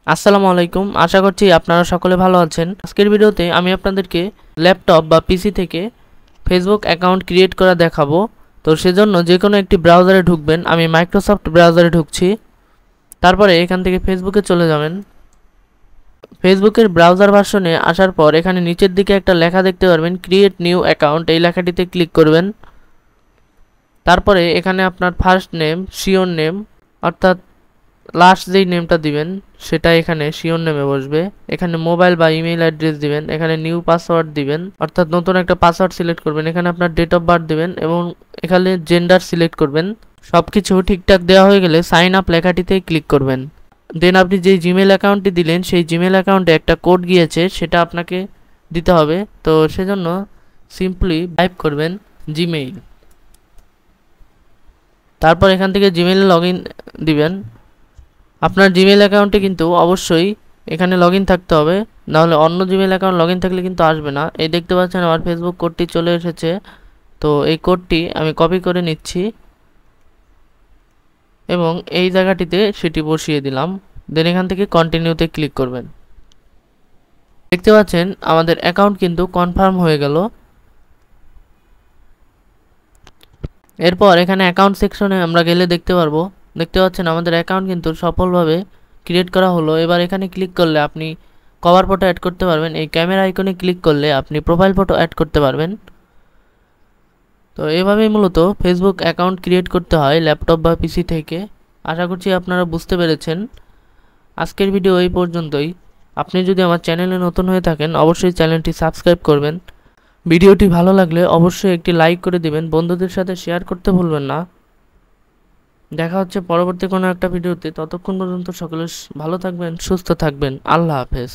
আসসালামু আলাইকুম, আশা করছি আপনারা সকলে ভালো আছেন। আজকের ভিডিওতে আমি আপনাদেরকে ল্যাপটপ বা পিসি থেকে ফেসবুক অ্যাকাউন্ট ক্রিয়েট করা দেখাবো। তো সেজন্য যে কোনো একটি ব্রাউজারে ঢুকবেন। আমি মাইক্রোসফট ব্রাউজারে ঢুকছি। তারপরে এখান থেকে ফেসবুকে চলে যাবেন। ফেসবুকের ব্রাউজার ভার্সনে আসার পর এখানে নিচের দিকে একটা লেখা দেখতে পারবেন, ক্রিয়েট নিউ অ্যাকাউন্ট। এই লেখাটিতে ক্লিক করবেন। তারপরে এখানে আপনার ফার্স্ট নেম, শিওর নেম, অর্থাৎ লাস্ট যেই নেমটা দিবেন সেটা এখানে শিওর নেমে বসবে। এখানে মোবাইল বা ইমেল অ্যাড্রেস দিবেন। এখানে নিউ পাসওয়ার্ড দিবেন, অর্থাৎ নতুন একটা পাসওয়ার্ড সিলেক্ট করবেন। এখানে আপনার ডেট অফ বার্থ দিবেন এবং এখানে জেন্ডার সিলেক্ট করবেন। সব কিছু ঠিকঠাক দেওয়া হয়ে গেলে সাইন আপ লেখাটিতে ক্লিক করবেন। দেন আপনি যেই জিমেল অ্যাকাউন্টটি দিলেন সেই জিমেল অ্যাকাউন্টে একটা কোড গিয়েছে, সেটা আপনাকে দিতে হবে। তো সেজন্য সিম্পলি টাইপ করবেন জিমেইল। তারপর এখান থেকে জিমেইলে লগ ইন দিবেন। আপনার জিমেল অ্যাকাউন্টে কিন্তু অবশ্যই এখানে লগ ইন থাকতে হবে, নাহলে অন্য জিমেল অ্যাকাউন্ট লগ ইন থাকলে কিন্তু আসবে না। এই দেখতে পাচ্ছেন আমার ফেসবুক কোডটি চলে এসেছে। তো এই কোডটি আমি কপি করে নিচ্ছি এবং এই জায়গাটিতে সেটি বসিয়ে দিলাম। দেন এখান থেকে কন্টিনিউতে ক্লিক করবেন। দেখতে পাচ্ছেন আমাদের অ্যাকাউন্ট কিন্তু কনফার্ম হয়ে গেল। এরপর এখানে অ্যাকাউন্ট সেকশনে আমরা গেলে দেখতে পাচ্ছেন আমাদের অ্যাকাউন্ট কিন্তু সফলভাবে ক্রিয়েট করা হলো। এবার এখানে ক্লিক করলে আপনি কভার ফটো অ্যাড করতে পারবেন। এই ক্যামেরা আইকনে ক্লিক করলে আপনি প্রোফাইল ফটো অ্যাড করতে পারবেন। তো এভাবেই মূলত ফেসবুক অ্যাকাউন্ট ক্রিয়েট করতে হয় ল্যাপটপ বা পিসি থেকে। আশা করছি আপনারা বুঝতে পেরেছেন। আজকের ভিডিও এই পর্যন্তই। আপনি যদি আমার চ্যানেলে নতুন হয়ে থাকেন অবশ্যই চ্যানেলটি সাবস্ক্রাইব করবেন। ভিডিওটি ভালো লাগলে অবশ্যই একটি লাইক করে দিবেন, বন্ধুদের সাথে শেয়ার করতে ভুলবেন না। দেখা হচ্ছে পরবর্তী কোনো একটা ভিডিওতে। ততক্ষণ পর্যন্ত সকলে ভালো থাকবেন, সুস্থ থাকবেন। আল্লাহ হাফেজ।